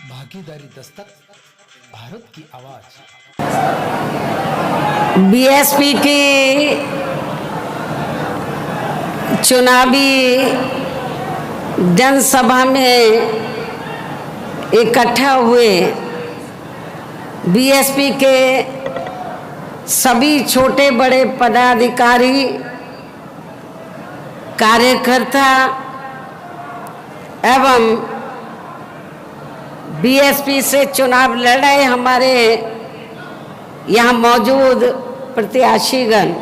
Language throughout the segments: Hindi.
भागीदारी दस्तक, भारत की आवाज। बीएसपी की चुनावी जनसभा में इकट्ठा हुए बीएसपी के सभी छोटे बड़े पदाधिकारी, कार्यकर्ता एवं बीएसपी से चुनाव लड़ रहे हमारे यहाँ मौजूद प्रत्याशीगण,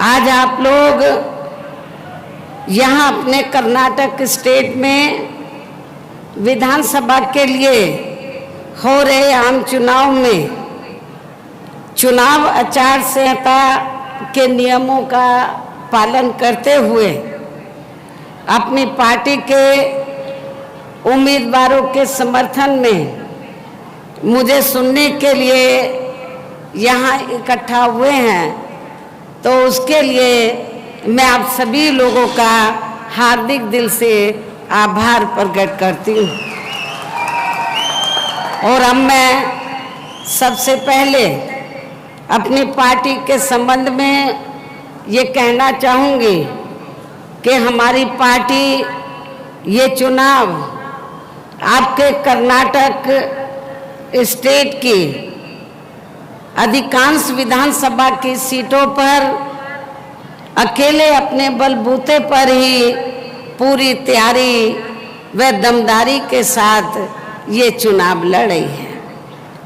आज आप लोग यहाँ अपने कर्नाटक स्टेट में विधानसभा के लिए हो रहे आम चुनाव में चुनाव आचार संहिता के नियमों का पालन करते हुए अपनी पार्टी के उम्मीदवारों के समर्थन में मुझे सुनने के लिए यहाँ इकट्ठा हुए हैं, तो उसके लिए मैं आप सभी लोगों का हार्दिक दिल से आभार प्रकट करती हूँ। और अब मैं सबसे पहले अपनी पार्टी के संबंध में ये कहना चाहूँगी कि हमारी पार्टी ये चुनाव आपके कर्नाटक स्टेट की अधिकांश विधानसभा की सीटों पर अकेले अपने बलबूते पर ही पूरी तैयारी व दमदारी के साथ ये चुनाव लड़ रही है।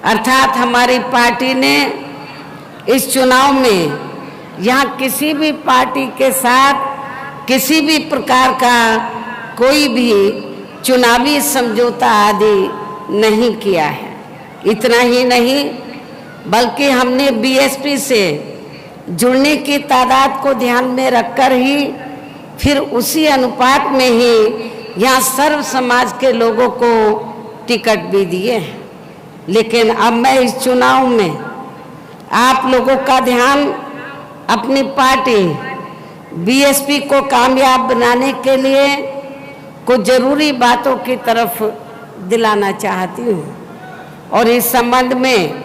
अर्थात हमारी पार्टी ने इस चुनाव में यहाँ किसी भी पार्टी के साथ किसी भी प्रकार का कोई भी चुनावी समझौता आदि नहीं किया है। इतना ही नहीं बल्कि हमने बीएसपी से जुड़ने की तादाद को ध्यान में रखकर ही फिर उसी अनुपात में ही यहाँ सर्व समाज के लोगों को टिकट भी दिए हैं। लेकिन अब मैं इस चुनाव में आप लोगों का ध्यान अपनी पार्टी बीएसपी को कामयाब बनाने के लिए कुछ जरूरी बातों की तरफ दिलाना चाहती हूँ। और इस संबंध में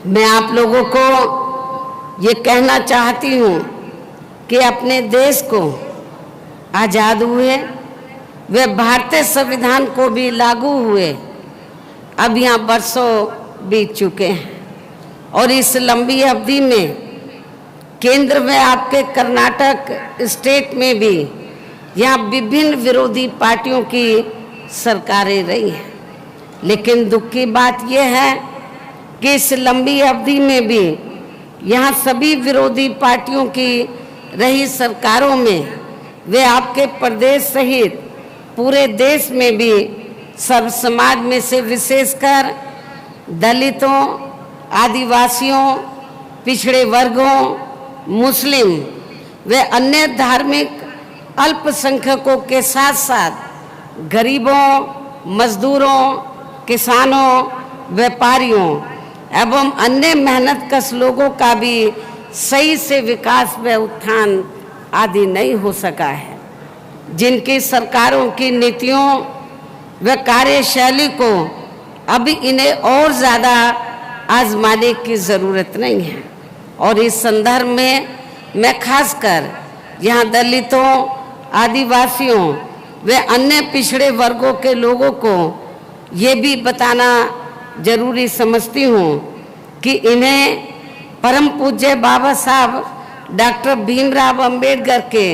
मैं आप लोगों को ये कहना चाहती हूँ कि अपने देश को आज़ाद हुए वे भारतीय संविधान को भी लागू हुए अब यहाँ वर्षों बीत चुके हैं, और इस लंबी अवधि में केंद्र में आपके कर्नाटक स्टेट में भी यहाँ विभिन्न विरोधी पार्टियों की सरकारें रही हैं। लेकिन दुख की बात यह है कि इस लंबी अवधि में भी यहाँ सभी विरोधी पार्टियों की रही सरकारों में वे आपके प्रदेश सहित पूरे देश में भी सर्व समाज में से विशेषकर दलितों, आदिवासियों, पिछड़े वर्गों, मुस्लिम व अन्य धार्मिक अल्पसंख्यकों के साथ साथ गरीबों, मजदूरों, किसानों, व्यापारियों एवं अन्य मेहनतकश लोगों का भी सही से विकास व उत्थान आदि नहीं हो सका है। जिनकी सरकारों की नीतियों व कार्यशैली को अभी इन्हें और ज़्यादा आजमाने की ज़रूरत नहीं है। और इस संदर्भ में मैं खासकर यहाँ दलितों, आदिवासियों व अन्य पिछड़े वर्गों के लोगों को ये भी बताना जरूरी समझती हूँ कि इन्हें परम पूज्य बाबा साहब डॉक्टर भीमराव अंबेडकर के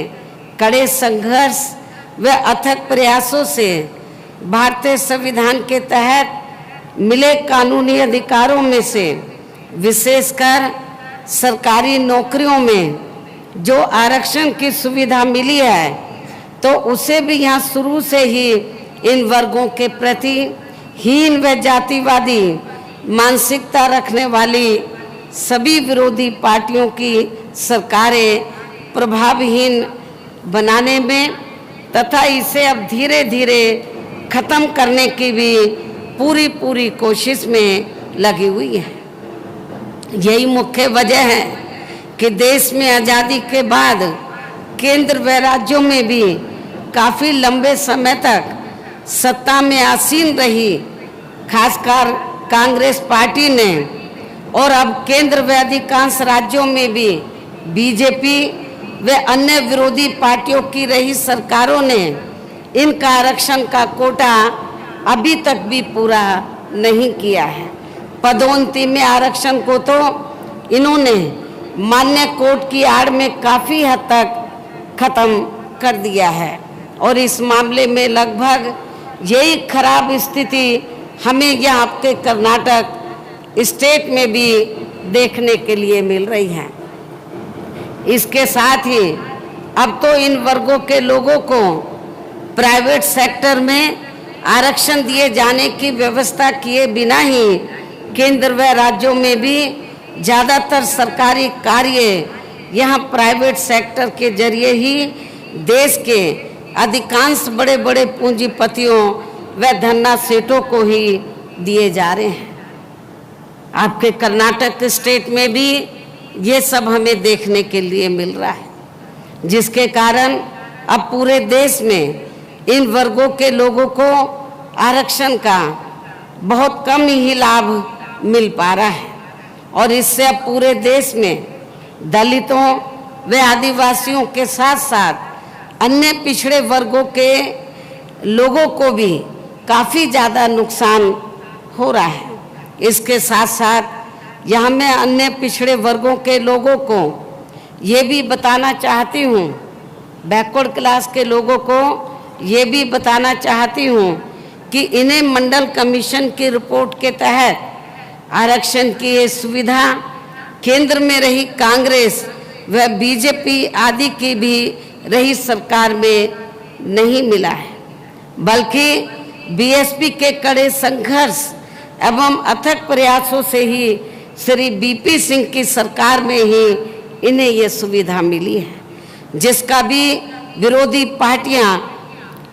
कड़े संघर्ष व अथक प्रयासों से भारतीय संविधान के तहत मिले कानूनी अधिकारों में से विशेषकर सरकारी नौकरियों में जो आरक्षण की सुविधा मिली है, तो उसे भी यहाँ शुरू से ही इन वर्गों के प्रति हीन व जातिवादी मानसिकता रखने वाली सभी विरोधी पार्टियों की सरकारें प्रभावहीन बनाने में तथा इसे अब धीरे धीरे खत्म करने की भी पूरी कोशिश में लगी हुई है। यही मुख्य वजह है कि देश में आज़ादी के बाद केंद्र व राज्यों में भी काफ़ी लंबे समय तक सत्ता में आसीन रही, खासकर कांग्रेस पार्टी ने, और अब केंद्र व अधिकांश राज्यों में भी बीजेपी व अन्य विरोधी पार्टियों की रही सरकारों ने इनका आरक्षण का कोटा अभी तक भी पूरा नहीं किया है। पदोन्नति में आरक्षण को तो इन्होंने मान्य कोर्ट की आड़ में काफ़ी हद तक खत्म कर दिया है, और इस मामले में लगभग यही खराब स्थिति हमें यहाँ आपके कर्नाटक स्टेट में भी देखने के लिए मिल रही है। इसके साथ ही अब तो इन वर्गों के लोगों को प्राइवेट सेक्टर में आरक्षण दिए जाने की व्यवस्था किए बिना ही केंद्र व राज्यों में भी ज़्यादातर सरकारी कार्य यहाँ प्राइवेट सेक्टर के जरिए ही देश के अधिकांश बड़े बड़े पूंजीपतियों व धन्ना सेठों को ही दिए जा रहे हैं। आपके कर्नाटक स्टेट में भी ये सब हमें देखने के लिए मिल रहा है, जिसके कारण अब पूरे देश में इन वर्गों के लोगों को आरक्षण का बहुत कम ही लाभ मिल पा रहा है, और इससे अब पूरे देश में दलितों व आदिवासियों के साथ साथ अन्य पिछड़े वर्गों के लोगों को भी काफ़ी ज़्यादा नुकसान हो रहा है। इसके साथ साथ यहाँ मैं अन्य पिछड़े वर्गों के लोगों को ये भी बताना चाहती हूँ, बैकवर्ड क्लास के लोगों को ये भी बताना चाहती हूँ कि इन्हें मंडल कमीशन की रिपोर्ट के तहत आरक्षण की ये सुविधा केंद्र में रही कांग्रेस व बीजेपी आदि की भी रही सरकार में नहीं मिला है, बल्कि बीएसपी के कड़े संघर्ष एवं अथक प्रयासों से ही श्री बीपी सिंह की सरकार में ही इन्हें ये सुविधा मिली है, जिसका भी विरोधी पार्टियां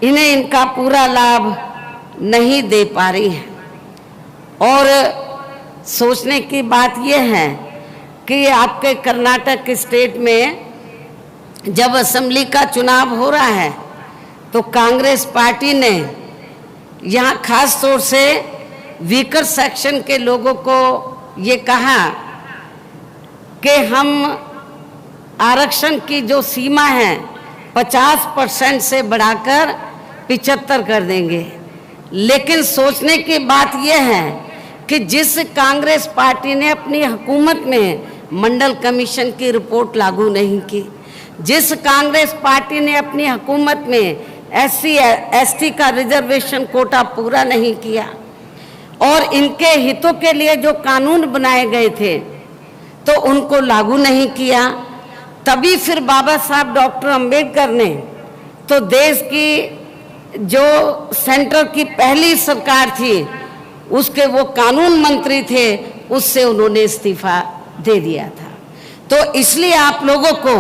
इन्हें इनका पूरा लाभ नहीं दे पा रही हैं। और सोचने की बात यह है कि आपके कर्नाटक स्टेट में जब असेंबली का चुनाव हो रहा है तो कांग्रेस पार्टी ने यहाँ खास तौर से वीकर सेक्शन के लोगों को ये कहा कि हम आरक्षण की जो सीमा है 50% से बढ़ाकर 75 कर देंगे। लेकिन सोचने की बात यह है कि जिस कांग्रेस पार्टी ने अपनी हुकूमत में मंडल कमीशन की रिपोर्ट लागू नहीं की, जिस कांग्रेस पार्टी ने अपनी हुकूमत में SC ST का रिजर्वेशन कोटा पूरा नहीं किया और इनके हितों के लिए जो कानून बनाए गए थे तो उनको लागू नहीं किया, तभी फिर बाबा साहब डॉक्टर अंबेडकर ने तो देश की जो सेंटर की पहली सरकार थी उसके वो कानून मंत्री थे, उससे उन्होंने इस्तीफा दे दिया था। तो इसलिए आप लोगों को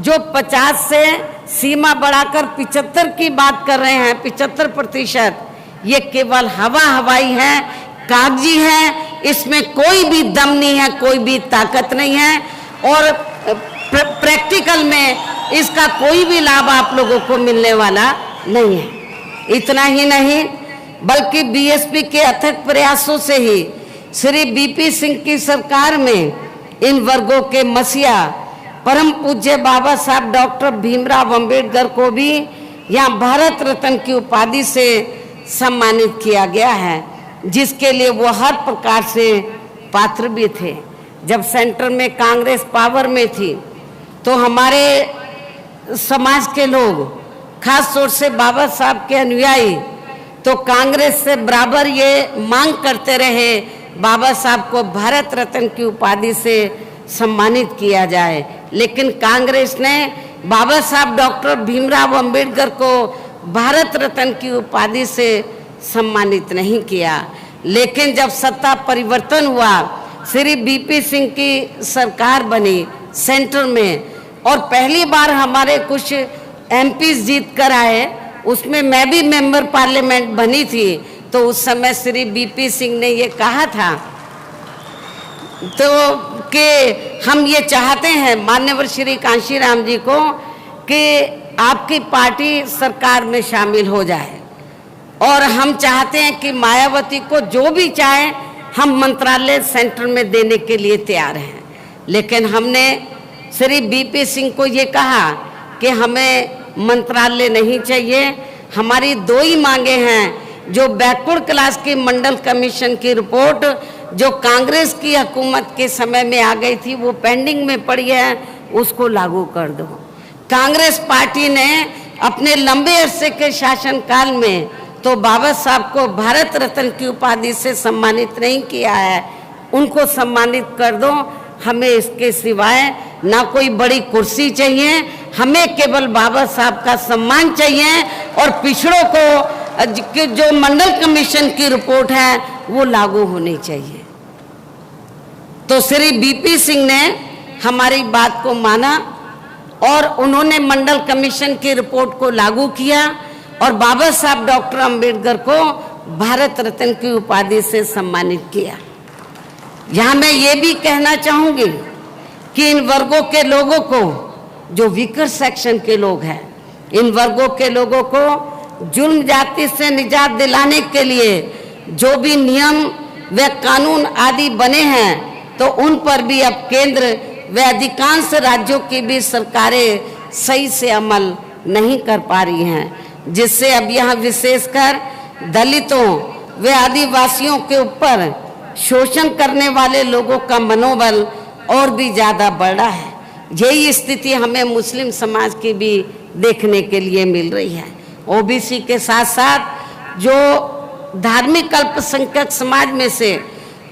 जो 50 से सीमा बढ़ाकर 75 की बात कर रहे हैं, 75%, ये केवल हवाई है, कागजी है, इसमें कोई भी दम नहीं है, कोई भी ताकत नहीं है, और प्रैक्टिकल में इसका कोई भी लाभ आप लोगों को मिलने वाला नहीं है। इतना ही नहीं बल्कि बीएसपी के अथक प्रयासों से ही श्री बीपी सिंह की सरकार में इन वर्गों के मसीहा परम पूज्य बाबा साहब डॉक्टर भीमराव अंबेडकर को भी यहाँ भारत रत्न की उपाधि से सम्मानित किया गया है, जिसके लिए वो हर प्रकार से पात्र भी थे। जब सेंटर में कांग्रेस पावर में थी तो हमारे समाज के लोग खास तौर से बाबा साहब के अनुयायी तो कांग्रेस से बराबर ये मांग करते रहे बाबा साहब को भारत रत्न की उपाधि से सम्मानित किया जाए, लेकिन कांग्रेस ने बाबा साहब डॉक्टर भीमराव अंबेडकर को भारत रत्न की उपाधि से सम्मानित नहीं किया। लेकिन जब सत्ता परिवर्तन हुआ, श्री बीपी सिंह की सरकार बनी सेंटर में और पहली बार हमारे कुछ एमपीज जीत कर आए, उसमें मैं भी मेंबर पार्लियामेंट बनी थी, तो उस समय श्री बीपी सिंह ने ये कहा था तो कि हम ये चाहते हैं माननीय श्री कांशीराम जी को कि आपकी पार्टी सरकार में शामिल हो जाए। और हम चाहते हैं कि मायावती को जो भी चाहे हम मंत्रालय सेंटर में देने के लिए तैयार हैं। लेकिन हमने श्री बीपी सिंह को ये कहा कि हमें मंत्रालय नहीं चाहिए। हमारी दो ही मांगे हैं। जो बैकवर्ड क्लास की मंडल कमीशन की रिपोर्ट जो कांग्रेस की हुकूमत के समय में आ गई थी वो पेंडिंग में पड़ी है, उसको लागू कर दो। कांग्रेस पार्टी ने अपने लंबे अरसे के शासनकाल में तो बाबा साहब को भारत रत्न की उपाधि से सम्मानित नहीं किया है, उनको सम्मानित कर दो। हमें इसके सिवाय ना कोई बड़ी कुर्सी चाहिए, हमें केवल बाबा साहब का सम्मान चाहिए और पिछड़ों को जो मंडल कमीशन की रिपोर्ट है वो लागू होनी चाहिए। तो श्री बीपी सिंह ने हमारी बात को माना और उन्होंने मंडल कमीशन की रिपोर्ट को लागू किया और बाबा साहब डॉक्टर अंबेडकर को भारत रत्न की उपाधि से सम्मानित किया। यहाँ मैं ये भी कहना चाहूंगी कि इन वर्गों के लोगों को, जो वीकर सेक्शन के लोग हैं, इन वर्गों के लोगों को जुल्म जाति से निजात दिलाने के लिए जो भी नियम व कानून आदि बने हैं तो उन पर भी अब केंद्र व अधिकांश राज्यों की भी सरकारें सही से अमल नहीं कर पा रही हैं, जिससे अब यहाँ विशेषकर दलितों व आदिवासियों के ऊपर शोषण करने वाले लोगों का मनोबल और भी ज़्यादा बढ़ रहा है। यही स्थिति हमें मुस्लिम समाज की भी देखने के लिए मिल रही है। ओबीसी के साथ साथ जो धार्मिक अल्पसंख्यक समाज में से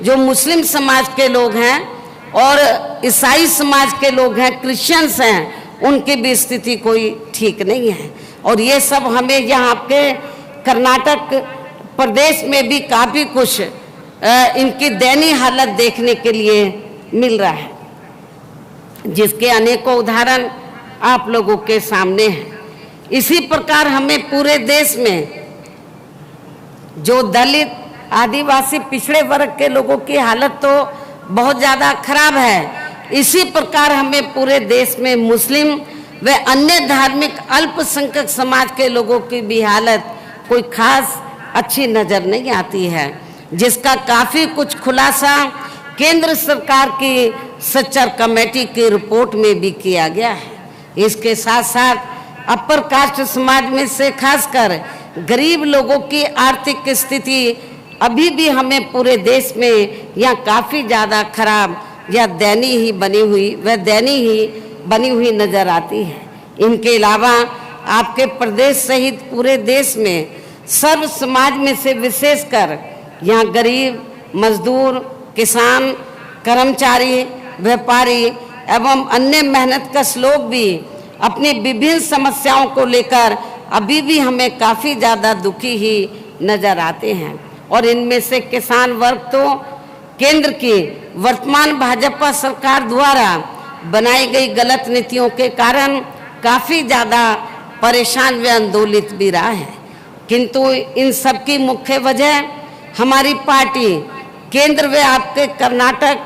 जो मुस्लिम समाज के लोग हैं और ईसाई समाज के लोग हैं, क्रिश्चियंस हैं, उनकी भी स्थिति कोई ठीक नहीं है। और ये सब हमें यहाँ के कर्नाटक प्रदेश में भी काफ़ी कुछ इनकी दयनीय हालत देखने के लिए मिल रहा है, जिसके अनेकों उदाहरण आप लोगों के सामने हैं। इसी प्रकार हमें पूरे देश में जो दलित आदिवासी पिछड़े वर्ग के लोगों की हालत तो बहुत ज़्यादा खराब है, इसी प्रकार हमें पूरे देश में मुस्लिम व अन्य धार्मिक अल्पसंख्यक समाज के लोगों की भी हालत कोई खास अच्छी नज़र नहीं आती है, जिसका काफ़ी कुछ खुलासा केंद्र सरकार की सच्चर कमेटी की रिपोर्ट में भी किया गया है। इसके साथ साथ अपर कास्ट समाज में से खासकर गरीब लोगों की आर्थिक स्थिति अभी भी हमें पूरे देश में यहाँ काफ़ी ज़्यादा खराब या दयनीय ही बनी हुई नज़र आती है। इनके अलावा आपके प्रदेश सहित पूरे देश में सर्व समाज में से विशेषकर यहाँ गरीब, मजदूर, किसान, कर्मचारी, व्यापारी एवं अन्य मेहनतकश लोग भी अपनी विभिन्न समस्याओं को लेकर अभी भी हमें काफ़ी ज़्यादा दुखी ही नज़र आते हैं। और इनमें से किसान वर्ग तो केंद्र की वर्तमान भाजपा सरकार द्वारा बनाई गई गलत नीतियों के कारण काफ़ी ज़्यादा परेशान व आंदोलित भी रहा है। किंतु इन सब की मुख्य वजह हमारी पार्टी केंद्र व आपके कर्नाटक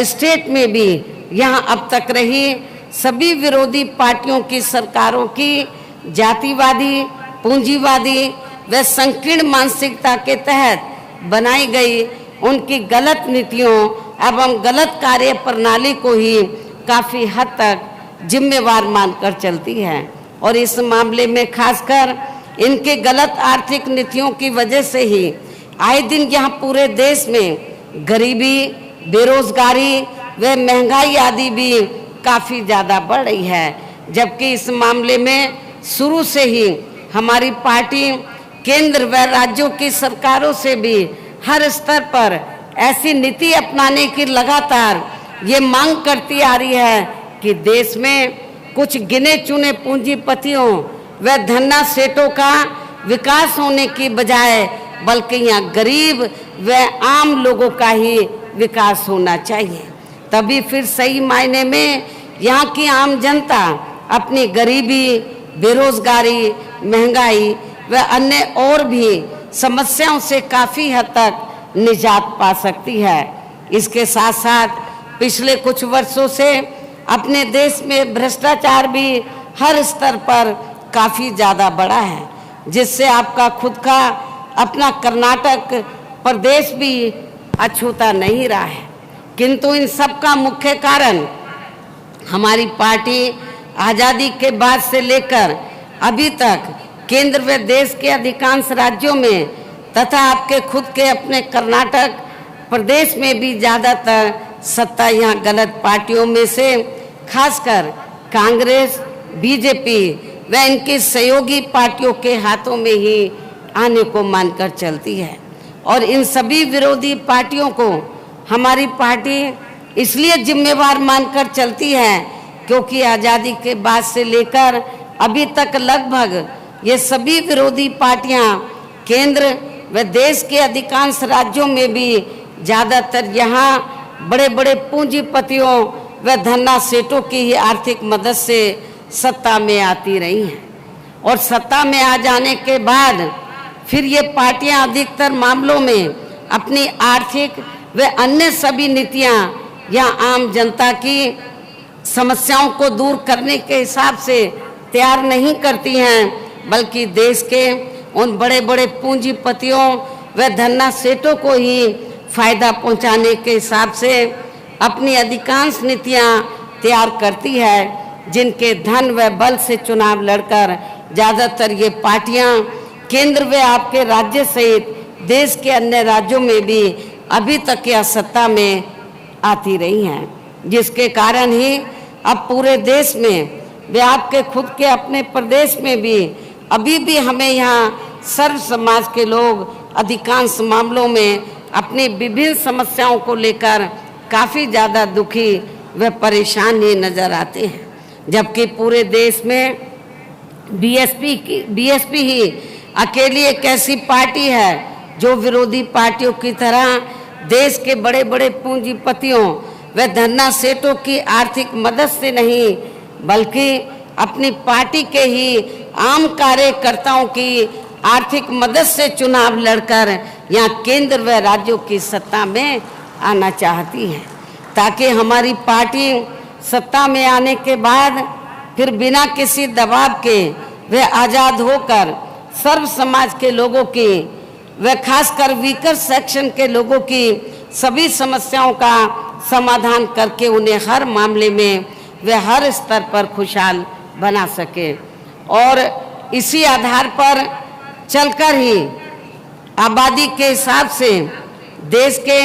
स्टेट में भी यहाँ अब तक रही सभी विरोधी पार्टियों की सरकारों की जातिवादी, पूंजीवादी व संकीर्ण मानसिकता के तहत बनाई गई उनकी गलत नीतियों एवं गलत कार्य प्रणाली को ही काफ़ी हद तक जिम्मेवार मानकर चलती है। और इस मामले में खासकर इनके गलत आर्थिक नीतियों की वजह से ही आए दिन यहाँ पूरे देश में गरीबी, बेरोजगारी व महंगाई आदि भी काफ़ी ज़्यादा बढ़ रही है। जबकि इस मामले में शुरू से ही हमारी पार्टी केंद्र व राज्यों की सरकारों से भी हर स्तर पर ऐसी नीति अपनाने की लगातार ये मांग करती आ रही है कि देश में कुछ गिने चुने पूंजीपतियों व धन्ना सेठों का विकास होने की बजाय बल्कि यहाँ गरीब व आम लोगों का ही विकास होना चाहिए। तभी फिर सही मायने में यहाँ की आम जनता अपनी गरीबी, बेरोजगारी, महंगाई व अन्य और भी समस्याओं से काफ़ी हद तक निजात पा सकती है। इसके साथ साथ पिछले कुछ वर्षों से अपने देश में भ्रष्टाचार भी हर स्तर पर काफ़ी ज़्यादा बढ़ा है जिससे आपका खुद का अपना कर्नाटक प्रदेश भी अछूता नहीं रहा है। किंतु इन सब का मुख्य कारण हमारी पार्टी आज़ादी के बाद से लेकर अभी तक केंद्र व देश के अधिकांश राज्यों में तथा आपके खुद के अपने कर्नाटक प्रदेश में भी ज़्यादातर सत्ता यहाँ गलत पार्टियों में से खासकर कांग्रेस, बीजेपी व इनकी सहयोगी पार्टियों के हाथों में ही आने को मानकर चलती है। और इन सभी विरोधी पार्टियों को हमारी पार्टी इसलिए जिम्मेवार मानकर चलती है क्योंकि आज़ादी के बाद से लेकर अभी तक लगभग ये सभी विरोधी पार्टियां केंद्र व देश के अधिकांश राज्यों में भी ज़्यादातर यहाँ बड़े बड़े पूंजीपतियों व धन्ना सेठों की ही आर्थिक मदद से सत्ता में आती रही हैं। और सत्ता में आ जाने के बाद फिर ये पार्टियां अधिकतर मामलों में अपनी आर्थिक व अन्य सभी नीतियां या आम जनता की समस्याओं को दूर करने के हिसाब से तैयार नहीं करती हैं, बल्कि देश के उन बड़े बड़े पूंजीपतियों व धन्ना सेठों को ही फायदा पहुंचाने के हिसाब से अपनी अधिकांश नीतियां तैयार करती है, जिनके धन व बल से चुनाव लड़कर ज़्यादातर ये पार्टियां केंद्र व आपके राज्य सहित देश के अन्य राज्यों में भी अभी तक यह सत्ता में आती रही हैं, जिसके कारण ही अब पूरे देश में व आपके खुद के अपने प्रदेश में भी अभी भी हमें यहाँ सर्व समाज के लोग अधिकांश मामलों में अपनी विभिन्न समस्याओं को लेकर काफ़ी ज़्यादा दुखी व परेशान ही नज़र आते हैं। जबकि पूरे देश में बीएसपी ही अकेली एक ऐसी पार्टी है जो विरोधी पार्टियों की तरह देश के बड़े बड़े पूंजीपतियों व धन्ना सेठों की आर्थिक मदद से नहीं बल्कि अपनी पार्टी के ही आम कार्यकर्ताओं की आर्थिक मदद से चुनाव लड़कर यहाँ केंद्र व राज्यों की सत्ता में आना चाहती है, ताकि हमारी पार्टी सत्ता में आने के बाद फिर बिना किसी दबाव के व आज़ाद होकर सर्व समाज के लोगों की व खासकर वीकर सेक्शन के लोगों की सभी समस्याओं का समाधान करके उन्हें हर मामले में व हर स्तर पर खुशहाल बना सके। और इसी आधार पर चलकर ही आबादी के हिसाब से देश के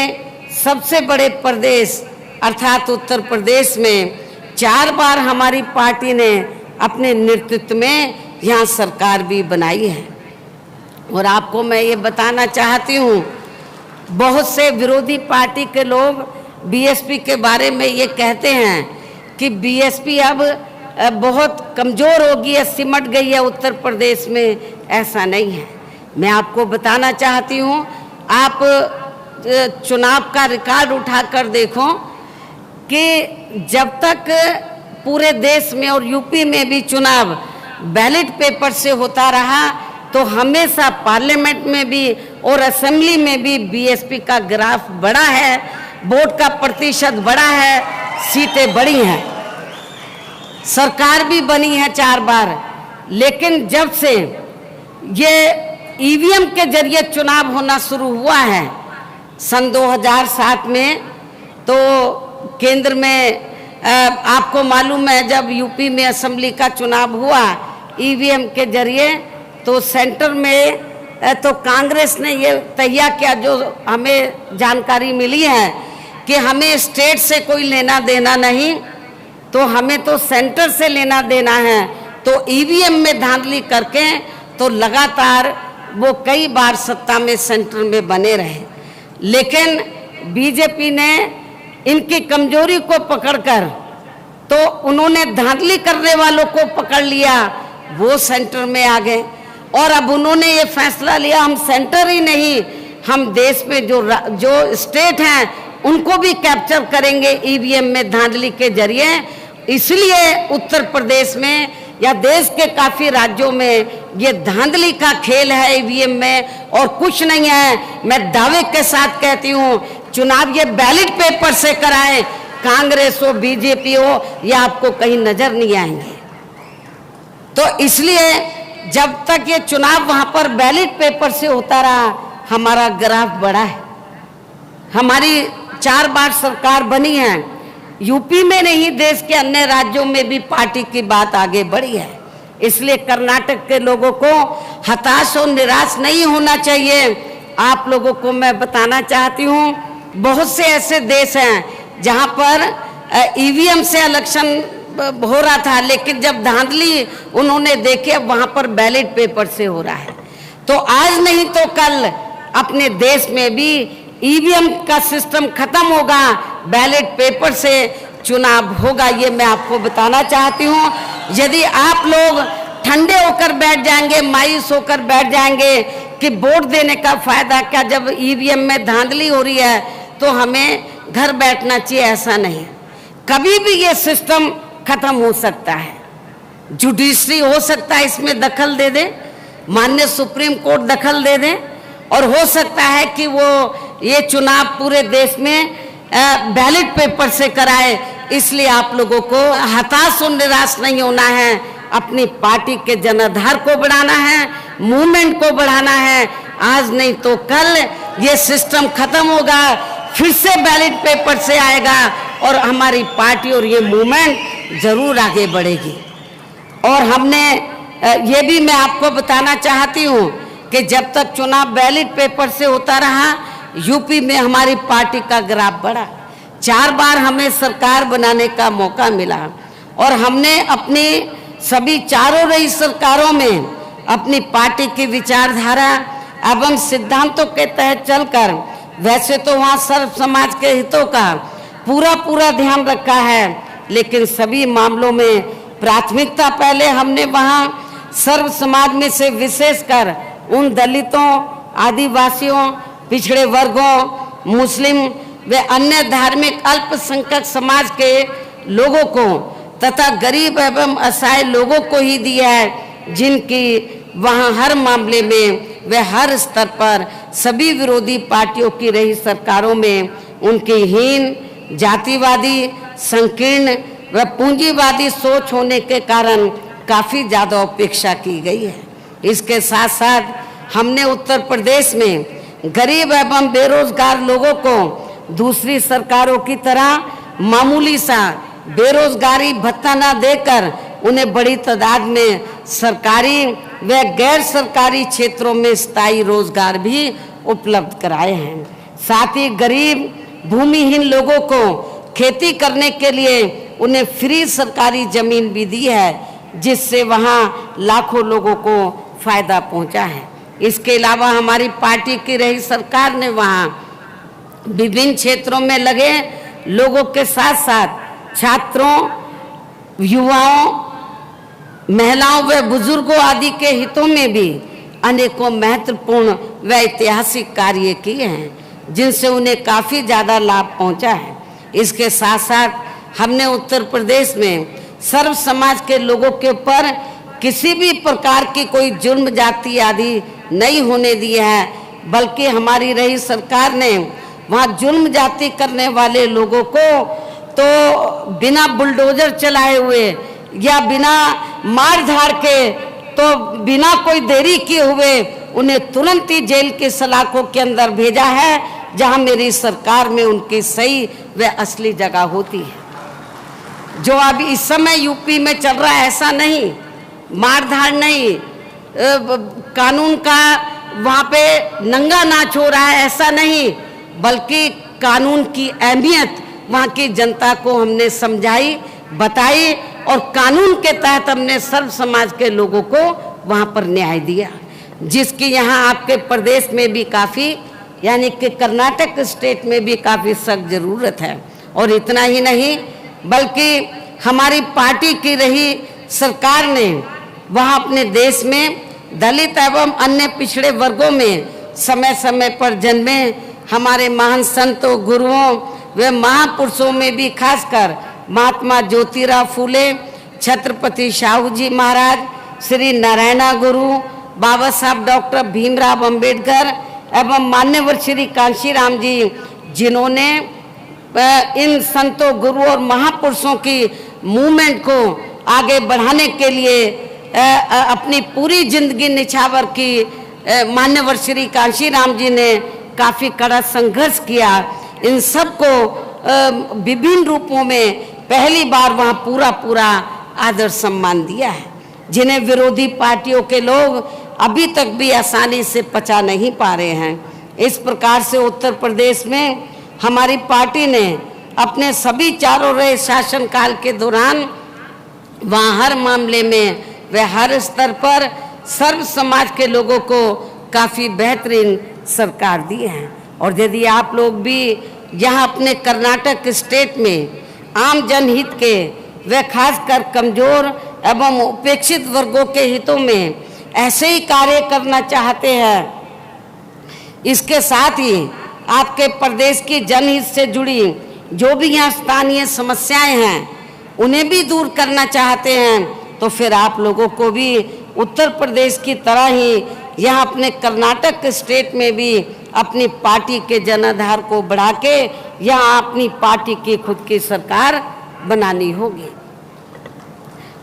सबसे बड़े प्रदेश अर्थात उत्तर प्रदेश में 4 बार हमारी पार्टी ने अपने नेतृत्व में यहाँ सरकार भी बनाई है। और आपको मैं ये बताना चाहती हूँ, बहुत से विरोधी पार्टी के लोग बीएसपी के बारे में ये कहते हैं कि बीएसपी अब बहुत कमज़ोर हो गई है, सिमट गई है उत्तर प्रदेश में। ऐसा नहीं है। मैं आपको बताना चाहती हूँ, आप चुनाव का रिकॉर्ड उठाकर देखो कि जब तक पूरे देश में और यूपी में भी चुनाव बैलेट पेपर से होता रहा तो हमेशा पार्लियामेंट में भी और असेंबली में भी बीएसपी का ग्राफ बढ़ा है, वोट का प्रतिशत बढ़ा है, सीटें बढ़ी हैं, सरकार भी बनी है 4 बार। लेकिन जब से ये ईवीएम के जरिए चुनाव होना शुरू हुआ है सन 2007 में, तो केंद्र में आपको मालूम है जब यूपी में असेंबली का चुनाव हुआ ईवीएम के जरिए, तो सेंटर में तो कांग्रेस ने ये तैयार किया, जो हमें जानकारी मिली है कि हमें स्टेट से कोई लेना देना नहीं, तो हमें तो सेंटर से लेना देना है। तो ईवीएम में धांधली करके तो लगातार वो कई बार सत्ता में सेंटर में बने रहे। लेकिन बीजेपी ने इनकी कमजोरी को पकड़कर तो उन्होंने धांधली करने वालों को पकड़ लिया, वो सेंटर में आ गए। और अब उन्होंने ये फैसला लिया हम सेंटर ही नहीं, हम देश में जो स्टेट हैं उनको भी कैप्चर करेंगे ईवीएम में धांधली के जरिए। इसलिए उत्तर प्रदेश में या देश के काफ़ी राज्यों में ये धांधली का खेल है ईवीएम में, और कुछ नहीं है। मैं दावे के साथ कहती हूँ चुनाव ये बैलेट पेपर से कराएं, कांग्रेस हो बीजेपी हो, ये आपको कहीं नजर नहीं आएंगे। तो इसलिए जब तक ये चुनाव वहां पर बैलेट पेपर से होता रहा, हमारा ग्राफ बढ़ा है। हमारी 4 बार सरकार बनी है। यूपी में नहीं, देश के अन्य राज्यों में भी पार्टी की बात आगे बढ़ी है। इसलिए कर्नाटक के लोगों को हताश और निराश नहीं होना चाहिए। आप लोगों को मैं बताना चाहती हूँ, बहुत से ऐसे देश हैं जहाँ पर ईवीएम से इलेक्शन हो रहा था, लेकिन जब धांधली उन्होंने देखे, अब वहाँ पर बैलेट पेपर से हो रहा है। तो आज नहीं तो कल अपने देश में भी ईवीएम का सिस्टम खत्म होगा, बैलेट पेपर से चुनाव होगा। ये मैं आपको बताना चाहती हूँ। यदि आप लोग ठंडे होकर बैठ जाएंगे, मायूस होकर बैठ जाएंगे कि वोट देने का फायदा क्या, जब ईवीएम में धांधली हो रही है तो हमें घर बैठना चाहिए, ऐसा नहीं। कभी भी ये सिस्टम खत्म हो सकता है। जुडिशरी हो सकता है इसमें दखल दे दे, माननीय सुप्रीम कोर्ट दखल दे दे, और हो सकता है कि वो ये चुनाव पूरे देश में बैलेट पेपर से कराए। इसलिए आप लोगों को हताश और निराश नहीं होना है। अपनी पार्टी के जनाधार को बढ़ाना है, मूवमेंट को बढ़ाना है। आज नहीं तो कल ये सिस्टम खत्म होगा, फिर से बैलेट पेपर से आएगा और हमारी पार्टी और ये मूवमेंट जरूर आगे बढ़ेगी। और हमने ये भी मैं आपको बताना चाहती हूँ कि जब तक चुनाव बैलेट पेपर से होता रहा, यूपी में हमारी पार्टी का ग्राफ बढ़ा। 4 बार हमें सरकार बनाने का मौका मिला और हमने अपनी सभी चारों रही सरकारों में अपनी पार्टी की विचारधारा एवं सिद्धांतों के तहत चलकर, वैसे तो वहाँ सर्व समाज के हितों का पूरा ध्यान रखा है, लेकिन सभी मामलों में प्राथमिकता पहले हमने वहाँ सर्व समाज में से विशेषकर उन दलितों, आदिवासियों, पिछड़े वर्गों, मुस्लिम व अन्य धार्मिक अल्पसंख्यक समाज के लोगों को तथा गरीब एवं असहाय लोगों को ही दिया है, जिनकी वहाँ हर मामले में व हर स्तर पर सभी विरोधी पार्टियों की रही सरकारों में उनकी हीन, जातिवादी, संकीर्ण व पूंजीवादी सोच होने के कारण काफ़ी ज़्यादा उपेक्षा की गई है। इसके साथ साथ हमने उत्तर प्रदेश में गरीब एवं बेरोजगार लोगों को दूसरी सरकारों की तरह मामूली सा बेरोजगारी भत्ता न देकर उन्हें बड़ी तादाद में सरकारी व गैर सरकारी क्षेत्रों में स्थायी रोजगार भी उपलब्ध कराए हैं। साथ ही गरीब भूमिहीन लोगों को खेती करने के लिए उन्हें फ्री सरकारी जमीन भी दी है, जिससे वहाँ लाखों लोगों को फायदा पहुँचा है। इसके अलावा हमारी पार्टी की रही सरकार ने वहाँ विभिन्न क्षेत्रों में लगे लोगों के साथ साथ छात्रों, युवाओं, महिलाओं व बुजुर्गों आदि के हितों में भी अनेकों महत्वपूर्ण व ऐतिहासिक कार्य किए हैं, जिनसे उन्हें काफ़ी ज़्यादा लाभ पहुंचा है। इसके साथ साथ हमने उत्तर प्रदेश में सर्व समाज के लोगों के ऊपर किसी भी प्रकार की कोई जुर्म जाति आदि नहीं होने दी है, बल्कि हमारी रही सरकार ने वहाँ जुर्म जाति करने वाले लोगों को तो बिना बुलडोजर चलाए हुए या बिना मार धाड़ के, तो बिना कोई देरी किए हुए उन्हें तुरंत ही जेल के सलाखों के अंदर भेजा है, जहाँ मेरी सरकार में उनकी सही व असली जगह होती है। जो अभी इस समय यूपी में चल रहा है, ऐसा नहीं, मार धाड़ नहीं, कानून का वहाँ पे नंगा नाच हो रहा है, ऐसा नहीं, बल्कि कानून की अहमियत वहाँ की जनता को हमने समझाई, बताई और कानून के तहत हमने सर्व समाज के लोगों को वहाँ पर न्याय दिया, जिसकी यहाँ आपके प्रदेश में भी काफ़ी, यानी कि कर्नाटक स्टेट में भी काफ़ी सख्त ज़रूरत है। और इतना ही नहीं, बल्कि हमारी पार्टी की रही सरकार ने वहाँ अपने देश में दलित एवं अन्य पिछड़े वर्गों में समय समय पर जन्मे हमारे महान संतों, गुरुओं व महापुरुषों में भी खासकर महात्मा ज्योतिराव फूले, छत्रपति शाहू जी महाराज, श्री नारायणा गुरु, बाबा साहब डॉक्टर भीमराव अंबेडकर एवं मान्यवर श्री कांशीराम जी, जिन्होंने इन संतों, गुरु और महापुरुषों की मूवमेंट को आगे बढ़ाने के लिए अपनी पूरी जिंदगी निछावर की मान्यवर श्री कांशीराम जी ने काफ़ी कड़ा संघर्ष किया। इन सबको विभिन्न रूपों में पहली बार वहाँ पूरा आदर सम्मान दिया है, जिन्हें विरोधी पार्टियों के लोग अभी तक भी आसानी से पचा नहीं पा रहे हैं। इस प्रकार से उत्तर प्रदेश में हमारी पार्टी ने अपने सभी चारों रहे शासनकाल के दौरान वहाँ हर मामले में व हर स्तर पर सर्व समाज के लोगों को काफ़ी बेहतरीन सरकार दी है। और यदि आप लोग भी यहाँ अपने कर्नाटक स्टेट में आम जनहित के व खासकर कमजोर एवं उपेक्षित वर्गों के हितों में ऐसे ही कार्य करना चाहते हैं, इसके साथ ही आपके प्रदेश की जनहित से जुड़ी जो भी यहाँ स्थानीय समस्याएं हैं उन्हें भी दूर करना चाहते हैं, तो फिर आप लोगों को भी उत्तर प्रदेश की तरह ही यहाँ अपने कर्नाटक स्टेट में भी अपनी पार्टी के जनाधार को बढ़ा के यहाँ अपनी पार्टी की खुद की सरकार बनानी होगी।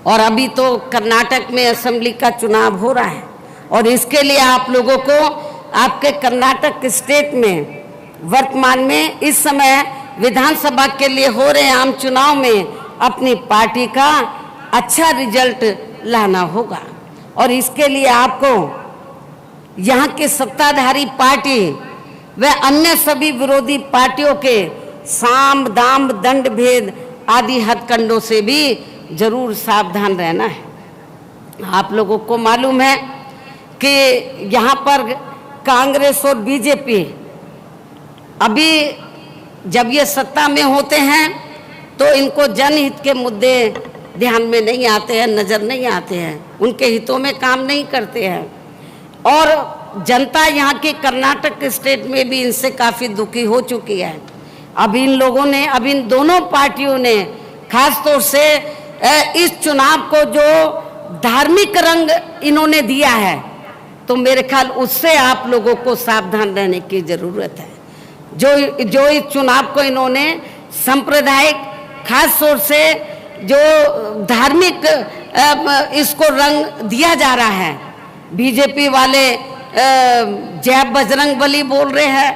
और अभी तो कर्नाटक में असेंबली का चुनाव हो रहा है और इसके लिए आप लोगों को आपके कर्नाटक स्टेट में वर्तमान में इस समय विधानसभा के लिए हो रहे आम चुनाव में अपनी पार्टी का अच्छा रिजल्ट लाना होगा। और इसके लिए आपको यहाँ की सत्ताधारी पार्टी व अन्य सभी विरोधी पार्टियों के साम दाम दंड भेद आदि हथकंडों से भी जरूर सावधान रहना है। आप लोगों को मालूम है कि यहाँ पर कांग्रेस और बीजेपी अभी जब ये सत्ता में होते हैं तो इनको जनहित के मुद्दे ध्यान में नहीं आते हैं, नज़र नहीं आते हैं, उनके हितों में काम नहीं करते हैं। और जनता यहाँ के कर्नाटक स्टेट में भी इनसे काफ़ी दुखी हो चुकी है। अब इन लोगों ने, अब इन दोनों पार्टियों ने खास तौर से इस चुनाव को जो धार्मिक रंग इन्होंने दिया है, तो मेरे ख्याल उससे आप लोगों को सावधान रहने की ज़रूरत है। जो इस चुनाव को इन्होंने सांप्रदायिक, खास तौर से जो धार्मिक इसको रंग दिया जा रहा है, बीजेपी वाले जय बजरंगबली बोल रहे हैं,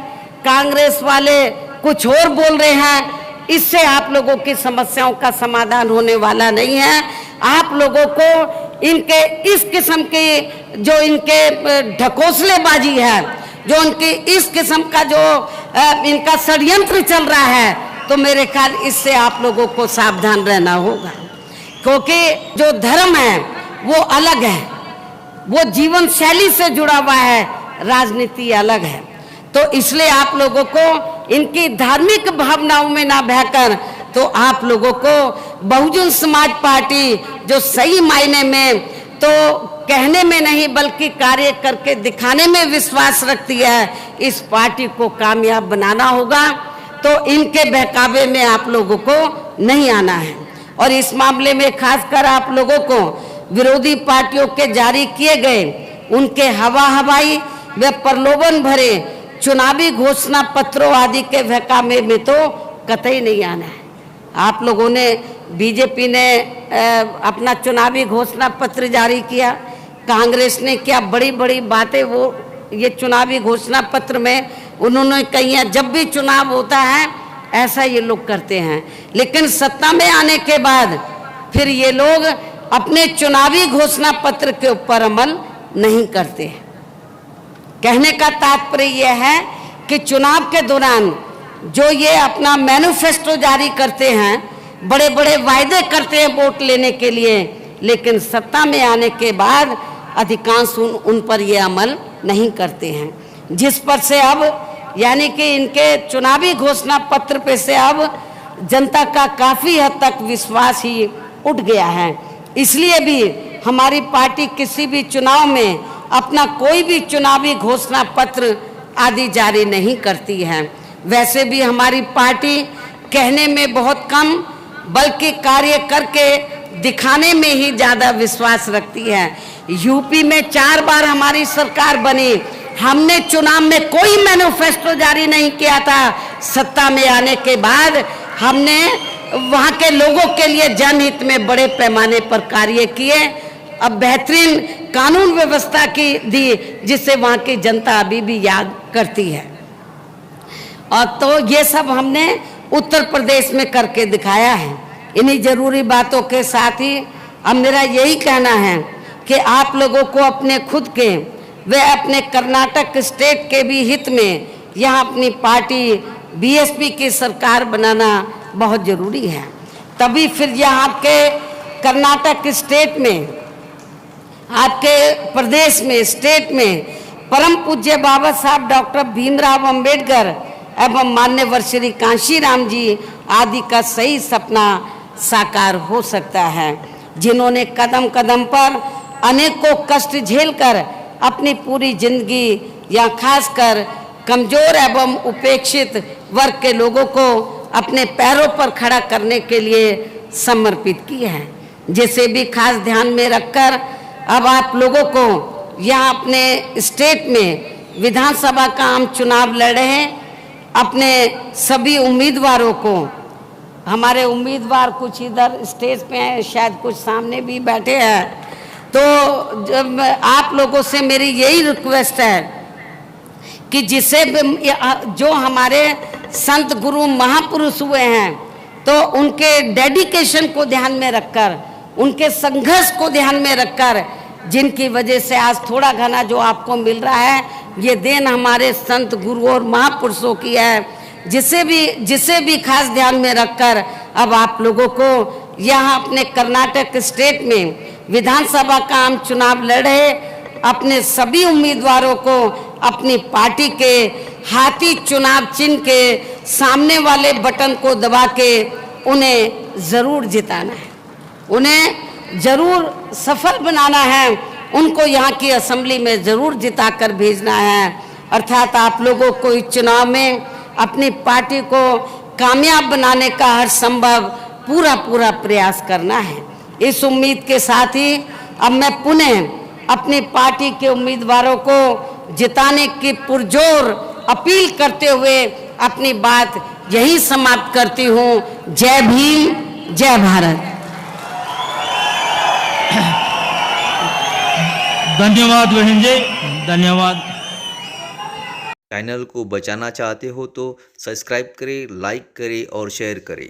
कांग्रेस वाले कुछ और बोल रहे हैं, इससे आप लोगों की समस्याओं का समाधान होने वाला नहीं है। आप लोगों को इनके इस किस्म की जो इनके ढकोसलेबाजी है, जो उनकी इस किस्म का जो इनका षड्यंत्र चल रहा है, तो मेरे ख्याल इससे आप लोगों को सावधान रहना होगा। क्योंकि जो धर्म है वो अलग है, वो जीवन शैली से जुड़ा हुआ है, राजनीति अलग है। तो इसलिए आप लोगों को इनकी धार्मिक भावनाओं में ना बहकर, तो आप लोगों को बहुजन समाज पार्टी जो सही मायने में तो कहने में नहीं बल्कि कार्य करके दिखाने में विश्वास रखती है, इस पार्टी को कामयाब बनाना होगा। तो इनके बहकावे में आप लोगों को नहीं आना है। और इस मामले में खासकर आप लोगों को विरोधी पार्टियों के जारी किए गए उनके हवाई व प्रलोभन भरे चुनावी घोषणा पत्रों आदि के बहकावे में तो कतई नहीं आना है। आप लोगों ने, बीजेपी ने अपना चुनावी घोषणा पत्र जारी किया, कांग्रेस ने क्या बड़ी बड़ी बातें वो ये चुनावी घोषणा पत्र में उन्होंने कही है। जब भी चुनाव होता है ऐसा ये लोग करते हैं, लेकिन सत्ता में आने के बाद फिर ये लोग अपने चुनावी घोषणा पत्र के ऊपर अमल नहीं करते हैं। कहने का तात्पर्य यह है कि चुनाव के दौरान जो ये अपना मैनिफेस्टो जारी करते हैं, बड़े बड़े वायदे करते हैं वोट लेने के लिए, लेकिन सत्ता में आने के बाद अधिकांश उन पर ये अमल नहीं करते हैं, जिस पर से अब यानी कि इनके चुनावी घोषणा पत्र पे से अब जनता का काफ़ी हद तक विश्वास ही उठ गया है। इसलिए भी हमारी पार्टी किसी भी चुनाव में अपना कोई भी चुनावी घोषणा पत्र आदि जारी नहीं करती है। वैसे भी हमारी पार्टी कहने में बहुत कम बल्कि कार्य करके दिखाने में ही ज़्यादा विश्वास रखती है। यूपी में 4 बार हमारी सरकार बनी, हमने चुनाव में कोई मैनिफेस्टो जारी नहीं किया था। सत्ता में आने के बाद हमने वहाँ के लोगों के लिए जनहित में बड़े पैमाने पर कार्य किए। अब बेहतरीन कानून व्यवस्था की दी, जिससे वहाँ की जनता अभी भी याद करती है। और तो ये सब हमने उत्तर प्रदेश में करके दिखाया है। इन्हीं जरूरी बातों के साथ ही अब मेरा यही कहना है कि आप लोगों को अपने खुद के व अपने कर्नाटक स्टेट के भी हित में यहाँ अपनी पार्टी बीएसपी की सरकार बनाना बहुत ज़रूरी है। तभी फिर यहाँ आपके कर्नाटक स्टेट में, आपके प्रदेश में, स्टेट में परम पूज्य बाबा साहब डॉक्टर भीमराव अंबेडकर एवं मान्यवर श्री कांशीराम जी आदि का सही सपना साकार हो सकता है, जिन्होंने कदम कदम पर अनेकों कष्ट झेलकर अपनी पूरी जिंदगी या खासकर कमजोर एवं उपेक्षित वर्ग के लोगों को अपने पैरों पर खड़ा करने के लिए समर्पित की है। जिसे भी खास ध्यान में रखकर अब आप लोगों को यहाँ अपने स्टेट में विधानसभा का आम चुनाव लड़ रहे हैं। अपने सभी उम्मीदवारों को, हमारे उम्मीदवार कुछ इधर स्टेज पे हैं, शायद कुछ सामने भी बैठे हैं, तो जब आप लोगों से मेरी यही रिक्वेस्ट है कि जिसे जो हमारे संत गुरु महापुरुष हुए हैं, तो उनके डेडिकेशन को ध्यान में रखकर, उनके संघर्ष को ध्यान में रखकर, जिनकी वजह से आज थोड़ा घना जो आपको मिल रहा है, ये देन हमारे संत गुरु और महापुरुषों की है। जिसे भी खास ध्यान में रखकर अब आप लोगों को यहाँ अपने कर्नाटक स्टेट में विधानसभा का आम चुनाव लड़ रहे अपने सभी उम्मीदवारों को अपनी पार्टी के हाथी चुनाव चिन्ह के सामने वाले बटन को दबा के उन्हें ज़रूर जिताना है, उन्हें ज़रूर सफल बनाना है, उनको यहाँ की असेंबली में ज़रूर जिताकर भेजना है। अर्थात आप लोगों को इस चुनाव में अपनी पार्टी को कामयाब बनाने का हर संभव पूरा प्रयास करना है। इस उम्मीद के साथ ही अब मैं पुनः अपनी पार्टी के उम्मीदवारों को जिताने की पुरजोर अपील करते हुए अपनी बात यही समाप्त करती हूँ। जय भीम, जय भारत। धन्यवाद बहन जी, धन्यवाद। चैनल को बचाना चाहते हो तो सब्सक्राइब करें, लाइक करें और शेयर करें।